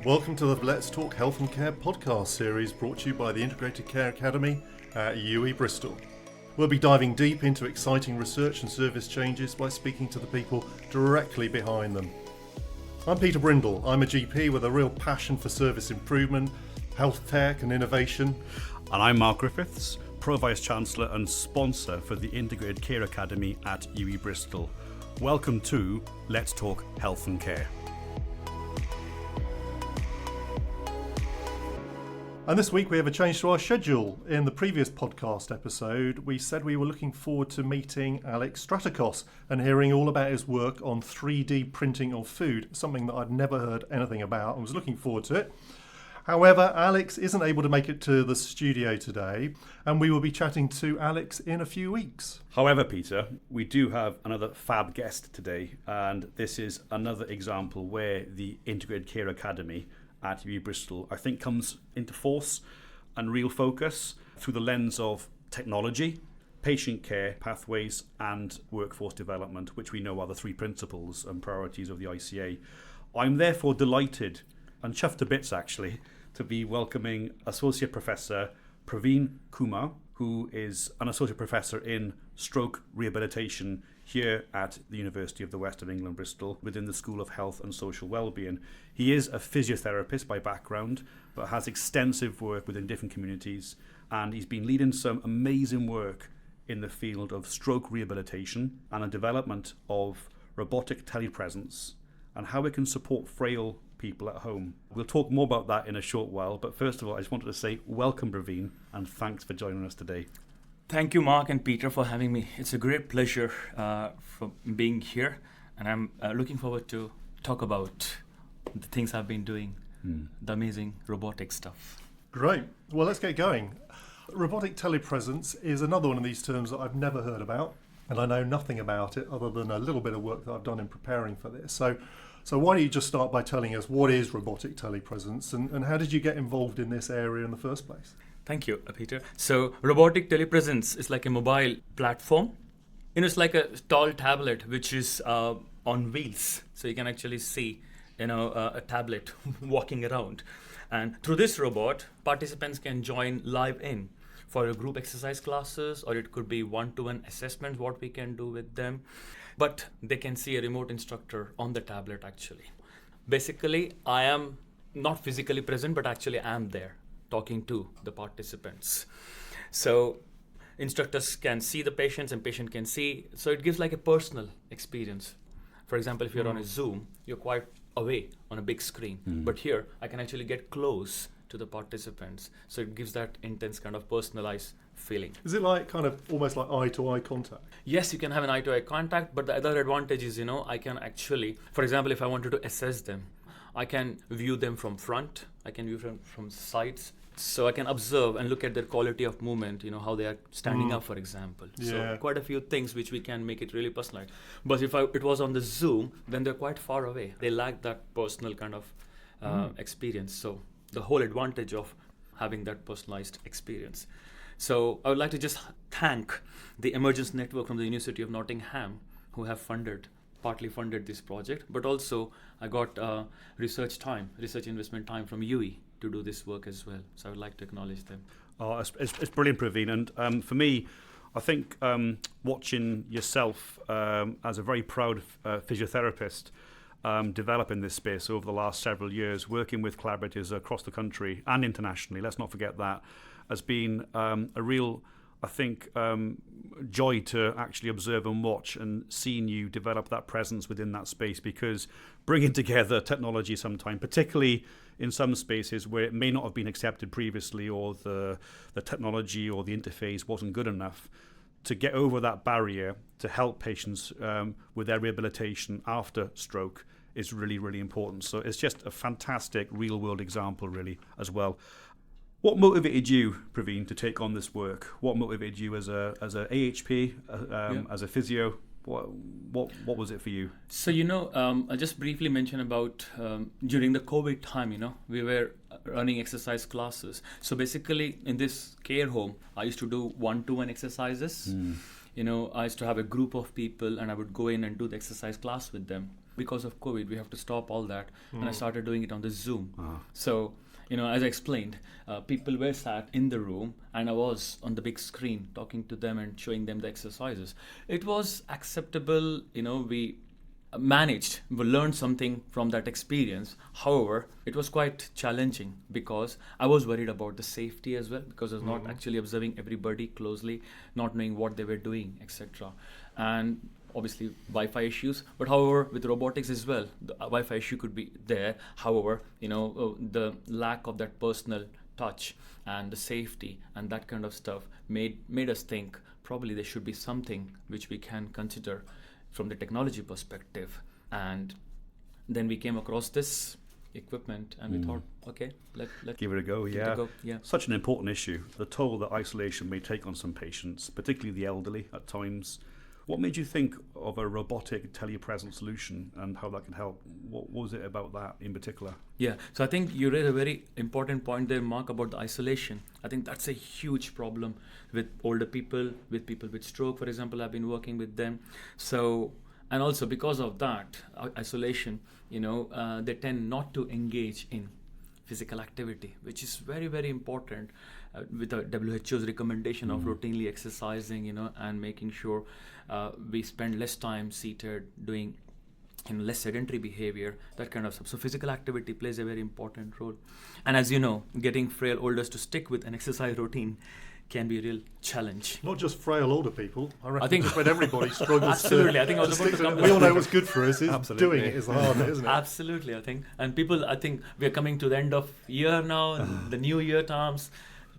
Welcome to the Let's Talk Health and Care podcast series brought to you by the Integrated Care Academy at UWE Bristol. We'll be diving deep into exciting research and service changes by speaking to the people directly behind them. I'm Peter Brindle. I'm a GP with a real passion for service improvement, health tech and innovation. And I'm Mark Griffiths, Pro Vice Chancellor and sponsor for the Integrated Care Academy at UWE Bristol. Welcome to Let's Talk Health and Care. And this week we have a change to our schedule. In the previous podcast episode, we said we were looking forward to meeting Alex Stratikos and hearing all about his work on 3D printing of food, something that I'd never heard anything about and was looking forward to it. However, Alex isn't able to make it to the studio today, and we will be chatting to Alex in a few weeks. However, Peter, we do have another fab guest today, and this is another example where the Integrated Care Academy at UWE Bristol, I think, comes into force and real focus through the lens of technology, patient care, pathways, and workforce development, which we know are the three principles and priorities of the ICA. I'm therefore delighted and chuffed to bits, actually, to be welcoming Associate Professor Praveen Kumar, who is an Associate Professor in Stroke Rehabilitation here at the University of the West of England, Bristol, within the School of Health and Social Wellbeing. He is a physiotherapist by background, but has extensive work within different communities, and he's been leading some amazing work in the field of stroke rehabilitation and the development of robotic telepresence and how it can support frail people at home. We'll talk more about that in a short while, but first of all, I just wanted to say welcome, Praveen, and thanks for joining us today. Thank you, Mark and Peter, for having me. It's a great pleasure for being here, and I'm looking forward to talk about the things I've been doing, the amazing robotic stuff. Great. Well, let's get going. Robotic telepresence is another one of these terms that I've never heard about, and I know nothing about it other than a little bit of work that I've done in preparing for this. So why don't you just start by telling us what is robotic telepresence and how did you get involved in this area in the first place? Thank you, Peter. So robotic telepresence is like a mobile platform. It's like a tall tablet which is on wheels. So you can actually see, a tablet walking around. And through this robot, participants can join live in for a group exercise classes, or it could be one-to-one assessments, what we can do with them. But they can see a remote instructor on the tablet actually. Basically, I am not physically present, but actually I am there talking to the participants. So instructors can see the patients and patient can see. So it gives like a personal experience. For example, if you're on a Zoom, you're quite away on a big screen. But here, I can actually get close to the participants. So it gives that intense kind of personalized feeling. Is it like kind of almost like eye-to-eye contact? Yes, you can have an eye-to-eye contact, but the other advantage is, I can actually, for example, if I wanted to assess them, I can view them from front, I can view from sides, so I can observe and look at their quality of movement, how they are standing up, for example. Yeah. So quite a few things which we can make it really personalized. But if it was on the Zoom, then they're quite far away. They lack that personal kind of experience. So the whole advantage of having that personalized experience. So I would like to just thank the Emergence Network from the University of Nottingham, who have partly funded this project, but also I got research investment time from UWE to do this work as well. So I would like to acknowledge them. Oh, it's brilliant, Praveen. And for me, I think watching yourself as a very proud physiotherapist develop in this space over the last several years, working with collaborators across the country and internationally, let's not forget that, has been a real, I think, joy to actually observe and watch and seeing you develop that presence within that space, because bringing together technology sometimes, particularly in some spaces where it may not have been accepted previously or the technology or the interface wasn't good enough, to get over that barrier to help patients with their rehabilitation after stroke is really, really important. So it's just a fantastic real-world example, really, as well. What motivated you, Praveen, to take on this work? What motivated you as a AHP, as a physio? What was it for you? So, I'll just briefly mention about during the COVID time, we were running exercise classes. So basically in this care home, I used to do one-to-one exercises. I used to have a group of people and I would go in and do the exercise class with them. because of COVID, we have to stop all that, and I started doing it on the Zoom. Ah. So, as I explained, people were sat in the room, and I was on the big screen talking to them and showing them the exercises. It was acceptable, we we learned something from that experience. However, it was quite challenging because I was worried about the safety as well, because I was not actually observing everybody closely, not knowing what they were doing, etc. And obviously Wi-Fi issues, but however with robotics as well, the Wi-Fi issue could be there. However, the lack of that personal touch and the safety and that kind of stuff made us think probably there should be something which we can consider from the technology perspective. And then we came across this equipment and we thought, okay, let's Give it a go, give yeah. it a go. Yeah. Such an important issue, the toll that isolation may take on some patients, particularly the elderly at times. What made you think of a robotic telepresence solution and how that can help? What was it about that in particular? Yeah, so I think you raised a very important point there, Mark, about the isolation. I think that's a huge problem with older people, with people with stroke, for example. I've been working with them. So, and also because of that isolation, they tend not to engage in physical activity, which is very, very important with the WHO's recommendation of routinely exercising, and making sure we spend less time seated doing less sedentary behavior, that kind of stuff. So physical activity plays a very important role. And as you know, getting frail olders to stick with an exercise routine can be a real challenge. Not just frail older people. I reckon I think just when everybody struggles absolutely. I think I to was about stick to to come it. to We all that. know what's good for us is Absolutely. doing it is the hard bit, isn't it? Absolutely, I think. And people, I think we're coming to the end of year now, and the new year terms,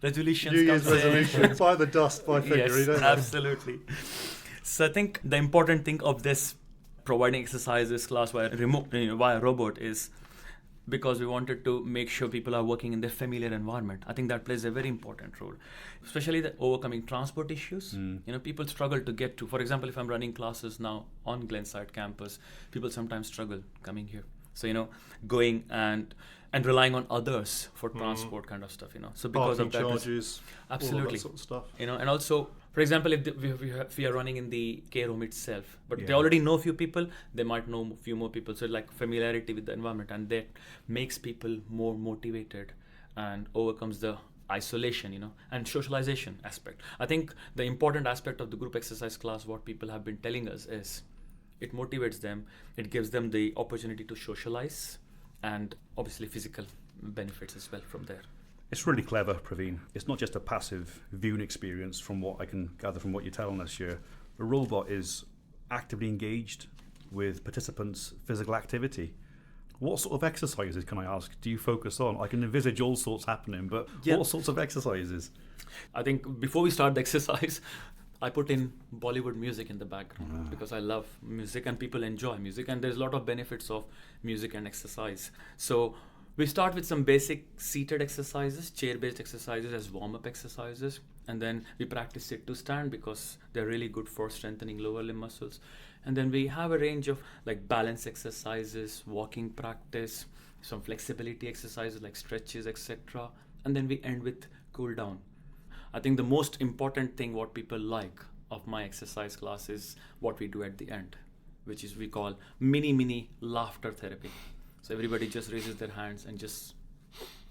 resolutions New Year's comes in. resolution, by the dust, by February, Yes, don't they? absolutely. So I think the important thing of this providing exercises class via via robot is because we wanted to make sure people are working in their familiar environment. I think that plays a very important role, especially the overcoming transport issues. People struggle to get to. For example, if I'm running classes now on Glenside campus, people sometimes struggle coming here. So going and relying on others for transport kind of stuff. So because Parking of that, charges, all of absolutely. that sort of stuff. And also, for example, if we are running in the care home itself, but they Yeah. already know a few people, they might know a few more people. So like familiarity with the environment, and that makes people more motivated and overcomes the isolation, and socialization aspect. I think the important aspect of the group exercise class, what people have been telling us is, it motivates them, it gives them the opportunity to socialize, and obviously physical benefits as well from there. It's really clever, Praveen. It's not just a passive viewing experience from what I can gather from what you're telling us here. The robot is actively engaged with participants' physical activity. What sort of exercises, can I ask, do you focus on? I can envisage all sorts happening, but Yeah. what sorts of exercises? I think before we start the exercise, I put in Bollywood music in the background because I love music and people enjoy music, and there's a lot of benefits of music and exercise. So we start with some basic seated exercises, chair-based exercises as warm-up exercises, and then we practice sit to stand because they're really good for strengthening lower limb muscles. And then we have a range of like balance exercises, walking practice, some flexibility exercises like stretches, etc. And then we end with cool down. I think the most important thing what people like of my exercise class is what we do at the end, which is we call mini laughter therapy. So everybody just raises their hands and just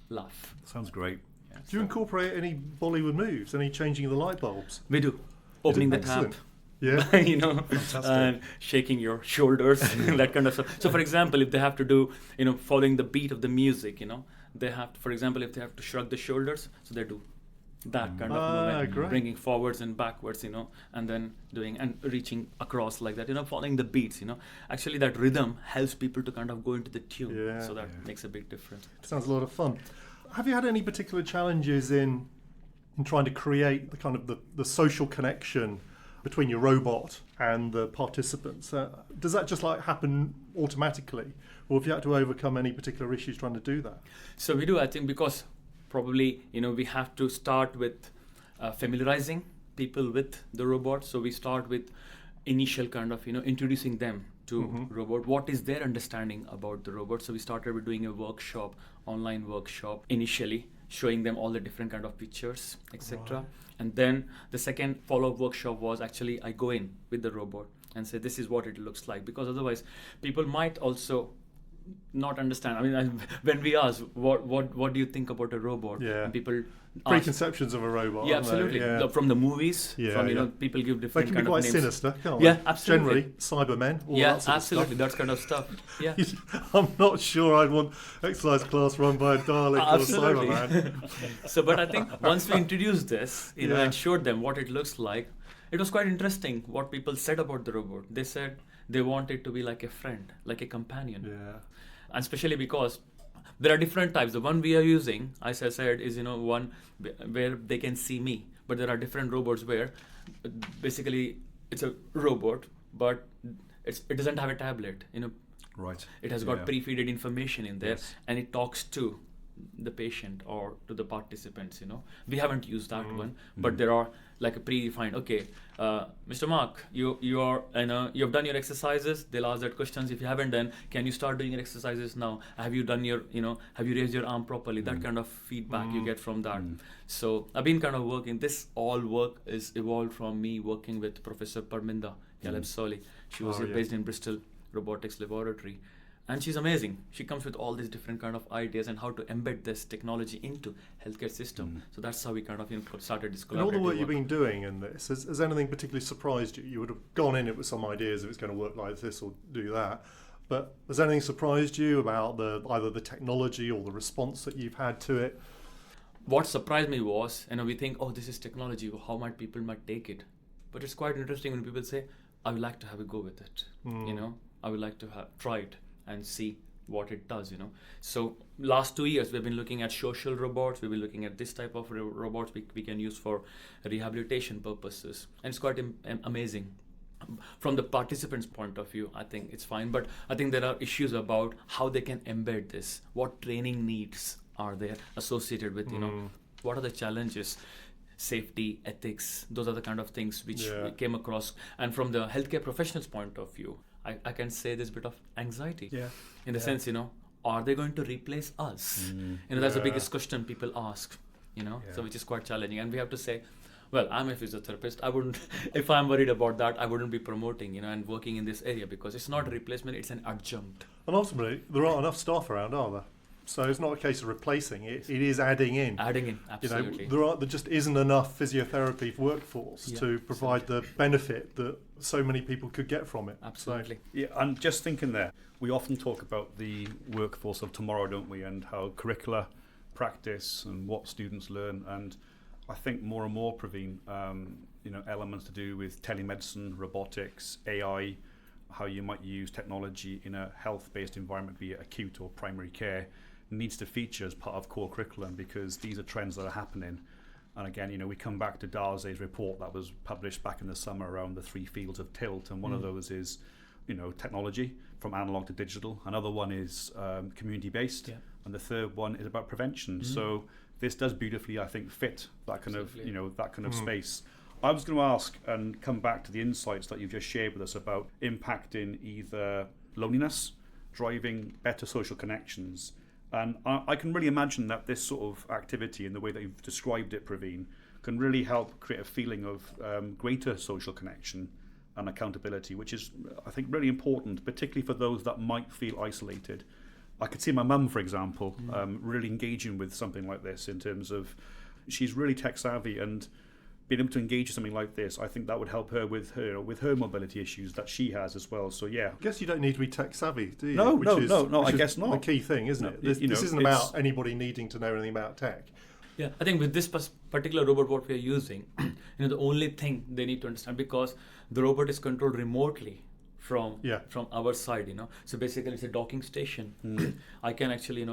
laugh. Sounds great. Yeah, Do you incorporate any Bollywood moves, any changing of the light bulbs? we do. Opening the tap, Excellent. Yeah. Fantastic. and shaking your shoulders, that kind of stuff. So for example, if they have to do, following the beat of the music, they have to, for example, if they have to shrug the shoulders, so they do that kind of movement, great. bringing forwards and backwards, and then doing and reaching across like that, following the beats, Actually, that rhythm helps people to kind of go into the tune, Yeah. so that makes a big difference. Sounds a lot of fun. Have you had any particular challenges in trying to create the kind of the social connection between your robot and the participants? Does that just like happen automatically, or have you had to overcome any particular issues trying to do that? So we do, I think, because probably, we have to start with familiarizing people with the robot. So we start with initial kind of, introducing them to robot. What is their understanding about the robot? So we started with doing a workshop, online workshop initially, showing them all the different kind of pictures, etc. Right. And then the second follow-up workshop was actually I go in with the robot. and say this is what it looks like, because otherwise people might also not understand. I mean, when we ask what do you think about a robot, Yeah. and people ask, Preconceptions of a robot. yeah, aren't they? absolutely. Yeah. From the movies, Yeah, from yeah. people give They different can be kind of quite names. sinister, can't Yeah, they? absolutely. Generally, Cybermen, all Yeah, that sort absolutely. of That kind of stuff. Yeah. stuff. I'm not sure I'd want exercise class run by a Dalek or a Absolutely. Cyberman. So, but I think once we introduced this, Yeah. and showed them what it looks like, it was quite interesting what people said about the robot. They said they want it to be like a friend, like a companion. Yeah. And especially because there are different types. The one we are using, as I said, is one where they can see me. But there are different robots where basically it's a robot, but it doesn't have a tablet. Right. It has got Yeah. pre-feeded information in there, Yes. and it talks to the patient or to the participants. We haven't used that one, but there are like a predefined. Okay, Mr. Mark, you are you've done your exercises. They'll ask that questions. If you haven't done, can you start doing your exercises now? Have you done your have you raised your arm properly? That kind of feedback you get from that. So I've been kind of working. This all work is evolved from me working with Professor Parminda Galeb-Soli. She was based in Bristol Robotics Laboratory. And she's amazing. She comes with all these different kind of ideas and how to embed this technology into healthcare system. So that's how we kind of started this collaborative And all the work you've work. been doing in this, has anything particularly surprised you? You would have gone in it with some ideas if it's going to work like this or do that. But has anything surprised you about either the technology or the response that you've had to it? What surprised me was, we think, oh, this is technology. How might people might take it? But it's quite interesting when people say, I would like to have a go with it. I would like to try it and see what it does. So last 2 years we've been looking at social robots. We've been looking at this type of robots we can use for rehabilitation purposes, and it's quite amazing. From the participants' point of view, I think it's fine, but I think there are issues about how they can embed this. What training needs are there associated with what are the challenges, safety, ethics. Those are the kind of things which we came across. And from the healthcare professionals' point of view, I can say there's a bit of anxiety in the sense, are they going to replace us? That's the biggest question people ask, so which is quite challenging. And we have to say, well, I'm a physiotherapist. I wouldn't, if I'm worried about that, I wouldn't be promoting, and working in this area, because it's not a replacement, it's an adjunct. And ultimately, there aren't enough staff around, are there? So it's not a case of replacing it; it is adding in. Adding in, absolutely. There just isn't enough physiotherapy workforce to provide the benefit that so many people could get from it. Absolutely. Yeah, I'm just thinking there. We often talk about the workforce of tomorrow, don't we? And how curricula, practice, and what students learn. And I think more and more, Praveen, elements to do with telemedicine, robotics, AI, how you might use technology in a health-based environment, be it acute or primary care, needs to feature as part of core curriculum, because these are trends that are happening. And again, we come back to Darze's report that was published back in the summer around the 3 fields of tilt, and one of those is, technology from analog to digital. Another one is community-based, and the third one is about prevention. So this does beautifully, I think, fit that kind of space. I was going to ask and come back to the insights that you've just shared with us about impacting either loneliness, driving better social connections. And I can really imagine that this sort of activity, in the way that you've described it, Praveen, can really help create a feeling of greater social connection and accountability, which is, I think, really important, particularly for those that might feel isolated. I could see my mum, for example, really engaging with something like this, in terms of she's really tech savvy, and being able to engage in something like this, I think that would help her with her mobility issues that she has as well. So yeah, I guess you don't need to be tech savvy, do you? No, Which I is guess not. The key thing, isn't it? This isn't about anybody needing to know anything about tech. Yeah, I think with this particular robot, what we are using, the only thing they need to understand, because the robot is controlled remotely from our side, So basically, it's a docking station. I can actually,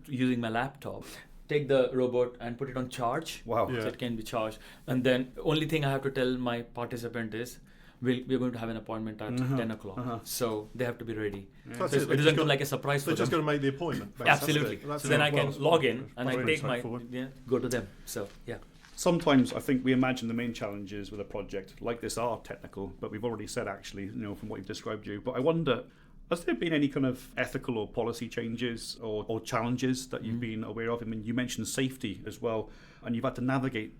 using my laptop, take the robot and put it on charge. Wow. Yeah. So it can be charged. And then only thing I have to tell my participant is, we're going to have an appointment at 10 o'clock. So they have to be ready. Yeah. So That's it doesn't come like a surprise for They're just them. going to make the appointment. Absolutely. That's So then I can well, log in and I pretty take my, straightforward. go to them. So, yeah. Sometimes I think we imagine the main challenges with a project like this are technical, but we've already said, actually, from what you've described, you. But I wonder, has there been any kind of ethical or policy changes or challenges that you've been aware of? I mean, you mentioned safety as well, and you've had to navigate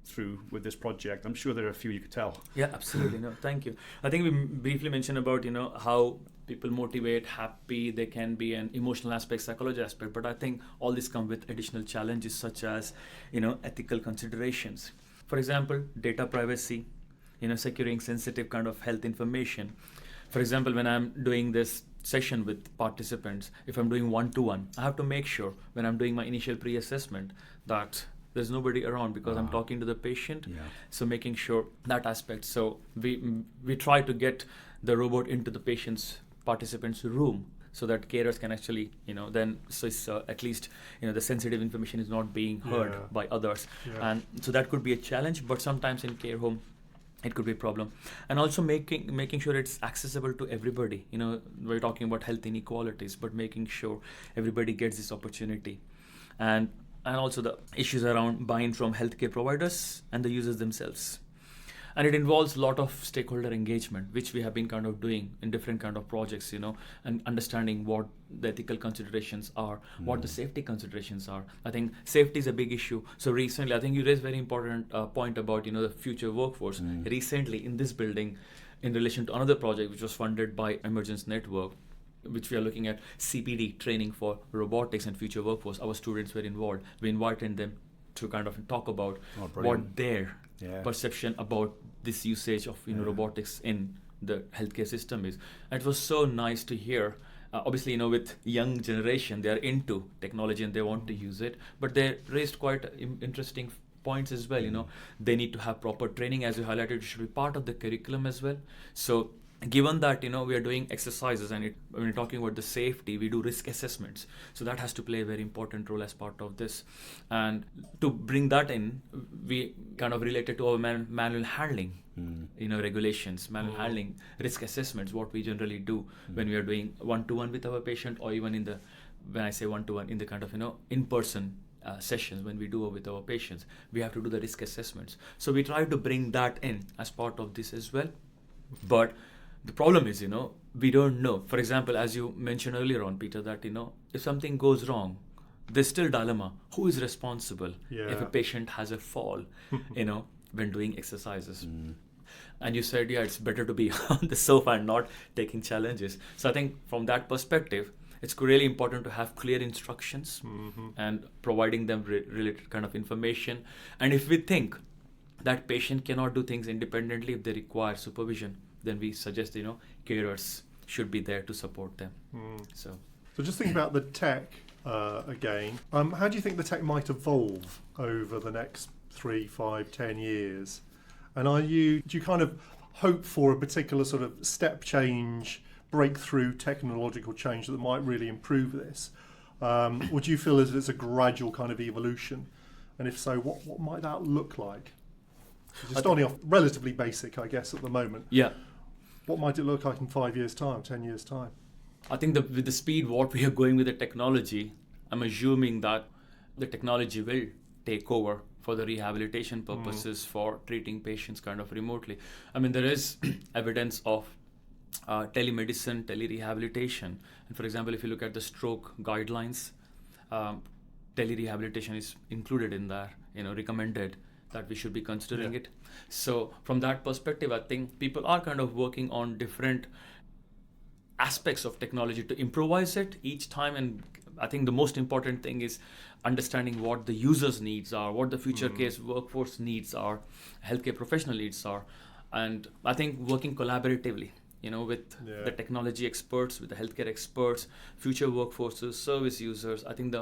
through with this project. I'm sure there are a few you could tell. Yeah, absolutely. No, thank you. I think we briefly mentioned about, how people motivate, happy they can be, and emotional aspect, psychology aspect. But I think all this come with additional challenges such as, ethical considerations. For example, data privacy, securing sensitive kind of health information. For example, when I'm doing this session with participants, if I'm doing one-to-one, I have to make sure when I'm doing my initial pre-assessment that there's nobody around because I'm talking to the patient. Yeah. So making sure that aspect. So we try to get the robot into the participant's room so that carers can actually, then so it's, at least, the sensitive information is not being heard by others. Yeah. And so that could be a challenge, but sometimes in care home, it could be a problem. And also making sure it's accessible to everybody. We're talking about health inequalities, but making sure everybody gets this opportunity. And also the issues around buy-in from healthcare providers and the users themselves. And it involves a lot of stakeholder engagement, which we have been kind of doing in different kind of projects, and understanding what the ethical considerations are, what the safety considerations are. I think safety is a big issue. So recently, I think you raised a very important point about, the future workforce. Recently in this building, in relation to another project, which was funded by Emergence Network, which we are looking at CPD training for robotics and future workforce, our students were involved. We invited them to kind of talk about what their perception about this usage of robotics in the healthcare system is. And it was so nice to hear. Obviously, with young generation, they are into technology and they want to use it, but they raised quite interesting points as well. They need to have proper training, as you highlighted, it should be part of the curriculum as well. So given that we are doing exercises and when we're talking about the safety, we do risk assessments, so that has to play a very important role as part of this. And to bring that in, we kind of related to our manual handling regulations, manual handling risk assessments, what we generally do when we are doing one-to-one with our patient, or even when I say one-to-one, in the kind of in-person sessions when we do with our patients, we have to do the risk assessments. So we try to bring that in as part of this as well. But the problem is, we don't know. For example, as you mentioned earlier on, Peter, that, if something goes wrong, there's still dilemma. Who is responsible if a patient has a fall, when doing exercises? And you said, it's better to be on the sofa and not taking challenges. So I think from that perspective, it's really important to have clear instructions and providing them related kind of information. And if we think that patient cannot do things independently, if they require supervision, then we suggest, carers should be there to support them. So just thinking about the tech again, how do you think the tech might evolve over the next 3, 5, 10 years? And do you kind of hope for a particular sort of step change, breakthrough technological change that might really improve this? Would you feel as it's a gradual kind of evolution? And if so, what might that look like? Just starting off relatively basic, I guess, at the moment. Yeah. What might it look like in 5 years' time, 10 years' time? I think with the speed what we are going with the technology, I'm assuming that the technology will take over for the rehabilitation purposes, for treating patients kind of remotely. I mean, there is evidence of telemedicine, telerehabilitation. And for example, if you look at the stroke guidelines, telerehabilitation is included in that, recommended that we should be considering it. So from that perspective, I think people are kind of working on different aspects of technology to improvise it each time. And I think the most important thing is understanding what the user's needs are, what the future case workforce needs are, healthcare professional needs are. And I think working collaboratively, with the technology experts, with the healthcare experts, future workforces, service users. I think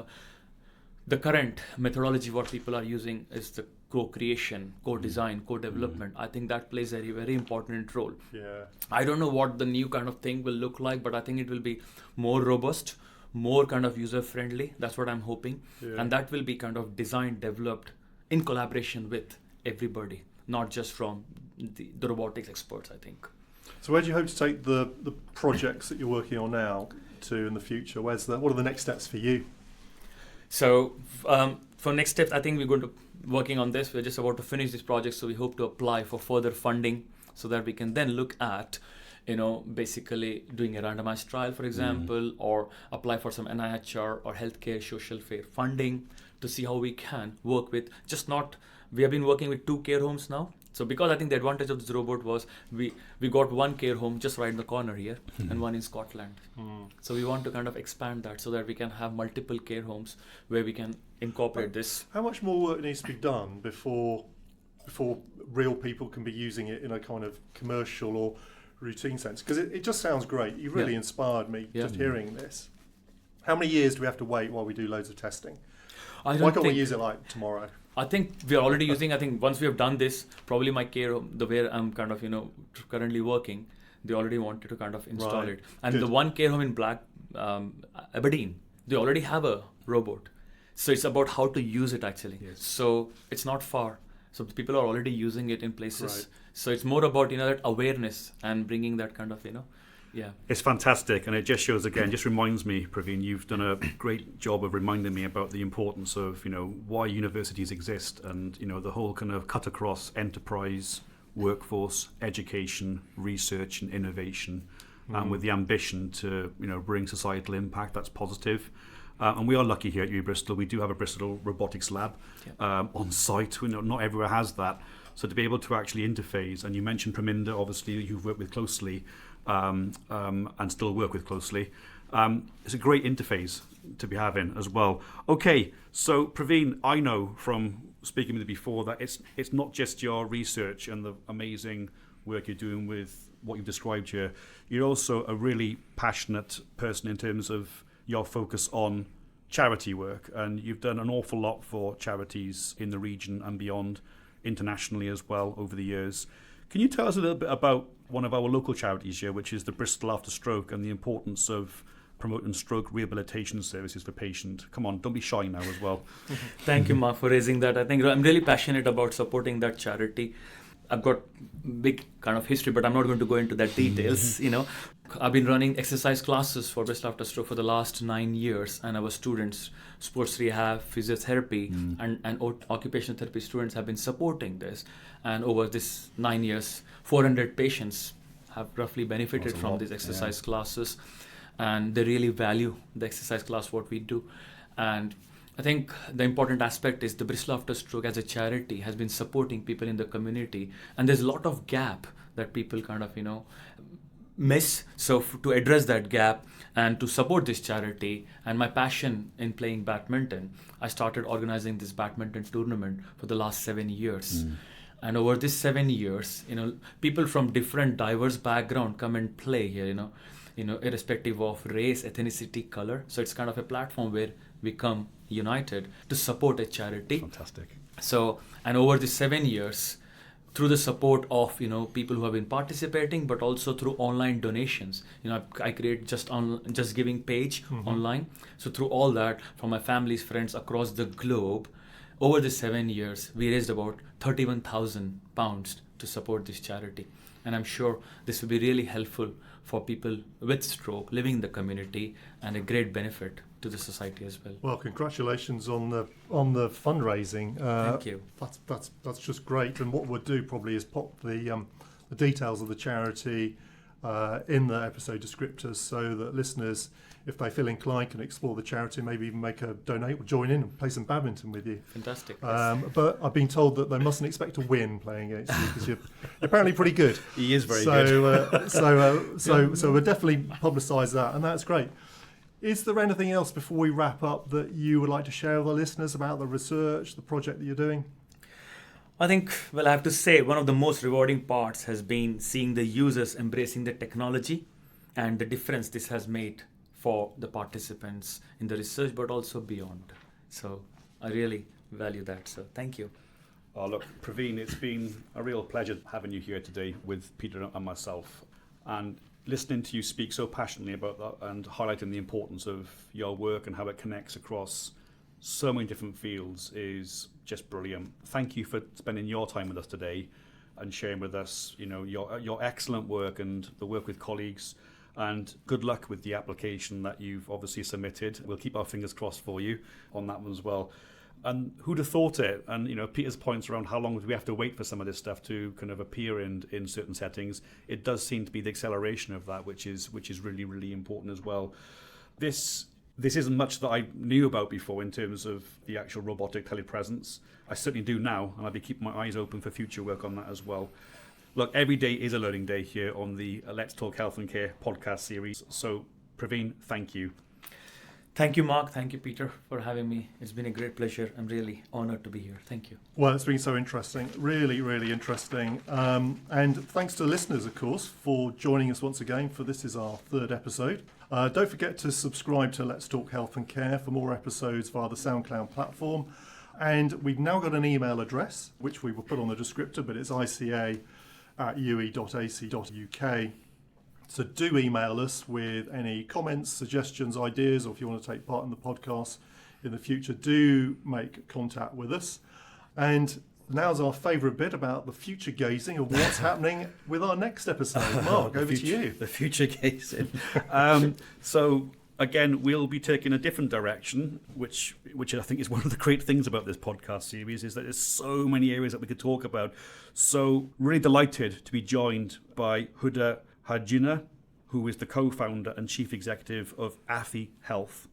the current methodology what people are using is the co-creation, co-design, co-development. I think that plays a very important role. I don't know what the new kind of thing will look like, but I think it will be more robust, more kind of user-friendly. That's what I'm hoping. And that will be kind of designed, developed in collaboration with everybody, not just from the robotics experts, I think. So where do you hope to take the projects that you're working on now to in the future? What are the next steps for you? So for next steps, I think we're going to working on this. We're just about to finish this project, so we hope to apply for further funding so that we can then look at, basically doing a randomized trial, for example, or apply for some NIHR or healthcare social fair funding to see how we can work with just not we have been working with 2 care homes now. So because I think the advantage of this robot was we got 1 care home just right in the corner here and 1 in Scotland. So we want to kind of expand that so that we can have multiple care homes where we can incorporate this. How much more work needs to be done before real people can be using it in a kind of commercial or routine sense? Because it just sounds great. You really inspired me just hearing this. How many years do we have to wait while we do loads of testing? Why can't we use it like tomorrow? I think we are already using, I think once we have done this, probably my care home, the where I'm kind of, currently working, they already wanted to kind of install it. And the 1 care home in Aberdeen, they already have a robot. So it's about how to use it actually. Yes. So it's not far. So people are already using it in places. Right. So it's more about, that awareness and bringing that kind of, Yeah. It's fantastic, and it just shows again, just reminds me, Praveen, you've done a great job of reminding me about the importance of, why universities exist and, the whole kind of cut across enterprise, workforce, education, research and innovation, and with the ambition to, bring societal impact that's positive. And we are lucky here at UWE Bristol. We do have a Bristol robotics lab on site. Not everywhere has that. So to be able to actually interface, and you mentioned Praminda, obviously, you've worked with closely, and still work with closely. It's a great interface to be having as well. Okay, so Praveen, I know from speaking with you before that it's not just your research and the amazing work you're doing with what you've described here. You're also a really passionate person in terms of your focus on charity work, and you've done an awful lot for charities in the region and beyond, internationally as well over the years. Can you tell us a little bit about one of our local charities here, which is the Bristol After Stroke, and the importance of promoting stroke rehabilitation services for patients? Come on, don't be shy now as well. Thank you, Mark, for raising that. I think I'm really passionate about supporting that charity. I've got big kind of history, but I'm not going to go into that details. I've been running exercise classes for Bristol After Stroke for the last 9 years, and our students, sports rehab, physiotherapy, and occupational therapy students have been supporting this. And over this 9 years, 400 patients have roughly benefited from these exercise classes, and they really value the exercise class, what we do. And I think the important aspect is the Bristol After Stroke as a charity has been supporting people in the community, and there's a lot of gap that people kind of, miss. So to address that gap and to support this charity and my passion in playing badminton, I started organizing this badminton tournament for the last 7 years. And over these 7 years, people from different diverse background come and play here, irrespective of race, ethnicity, color. So it's kind of a platform where we come united to support a charity. Fantastic. So, and over the 7 years, through the support of people who have been participating, but also through online donations. I create just giving page online. So through all that, from my family's friends across the globe, over the 7 years, we raised about £31,000 to support this charity. And I'm sure this will be really helpful for people with stroke living in the community, and a great benefit to the society as well. Well, congratulations on the fundraising. Thank you. That's just great. And what we'll do probably is pop the details of the charity in the episode descriptors, so that listeners, if they feel inclined, can explore the charity, maybe even make a donate or join in and play some badminton with you. Fantastic. But I've been told that they mustn't expect to win playing against you, because you're apparently pretty good. He is very good. So we'll definitely publicise that, and that's great. Is there anything else before we wrap up that you would like to share with our listeners about the research, the project that you're doing? I think, I have to say, one of the most rewarding parts has been seeing the users embracing the technology and the difference this has made for the participants in the research, but also beyond. So I really value that. So thank you. Oh, look, Praveen, it's been a real pleasure having you here today with Peter and myself, and listening to you speak so passionately about that and highlighting the importance of your work and how it connects across so many different fields is just brilliant. Thank you for spending your time with us today and sharing with us, your excellent work and the work with colleagues. And good luck with the application that you've obviously submitted. We'll keep our fingers crossed for you on that one as well. And who'd have thought it? And Peter's points around how long do we have to wait for some of this stuff to kind of appear in certain settings. It does seem to be the acceleration of that, which is really, really important as well. This This isn't much that I knew about before in terms of the actual robotic telepresence. I certainly do now, and I'll be keeping my eyes open for future work on that as well. Look, every day is a learning day here on the Let's Talk Health and Care podcast series. So, Praveen, thank you. Thank you, Mark. Thank you, Peter, for having me. It's been a great pleasure. I'm really honored to be here. Thank you. Well, it's been so interesting, really, really interesting. And thanks to the listeners, of course, for joining us once again for this is our third episode. Don't forget to subscribe to Let's Talk Health and Care for more episodes via the SoundCloud platform. And we've now got an email address, which we will put on the descriptor, but it's ica@uwe.ac.uk. So do email us with any comments, suggestions, ideas, or if you want to take part in the podcast in the future, do make contact with us. And now's our favourite bit about the future gazing of what's happening with our next episode. Mark, over to you. The future gazing. So again, we'll be taking a different direction, which I think is one of the great things about this podcast series, is that there's so many areas that we could talk about. So really delighted to be joined by Huda Hajina, who is the co-founder and chief executive of AFI Health.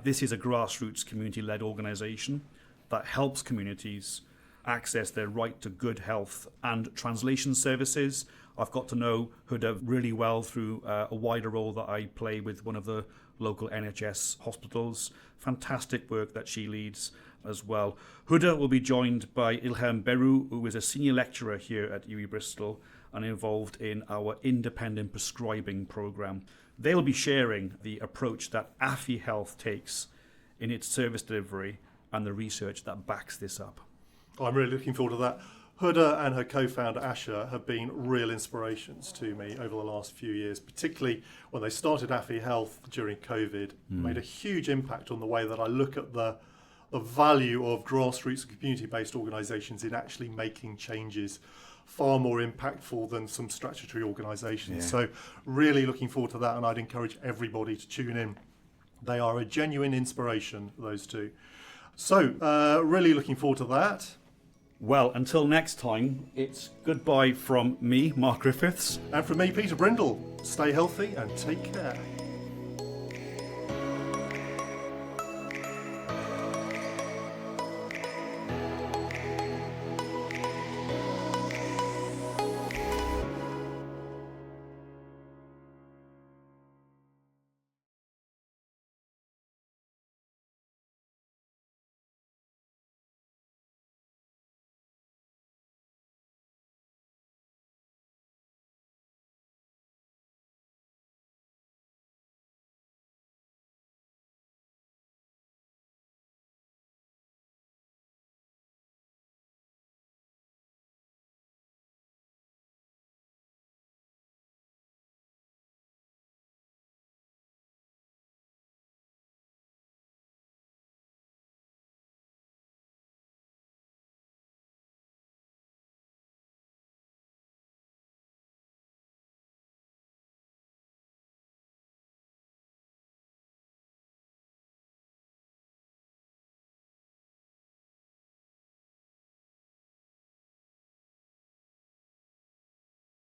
This is a grassroots community-led organisation that helps communities access their right to good health and translation services. I've got to know Huda really well through a wider role that I play with one of the local NHS hospitals. Fantastic work that she leads as well. Huda will be joined by Ilham Beru, who is a senior lecturer here at UWE Bristol and involved in our independent prescribing programme. They'll be sharing the approach that AFI Health takes in its service delivery and the research that backs this up. I'm really looking forward to that. Huda and her co-founder Asha have been real inspirations to me over the last few years, particularly when they started AFI Health during COVID. Made a huge impact on the way that I look at the value of grassroots and community-based organisations in actually making changes far more impactful than some statutory organisations. So really looking forward to that, and I'd encourage everybody to tune in. They are a genuine inspiration, those two. So really looking forward to that. Well, until next time, it's goodbye from me, Mark Griffiths. And from me, Peter Brindle. Stay healthy and take care.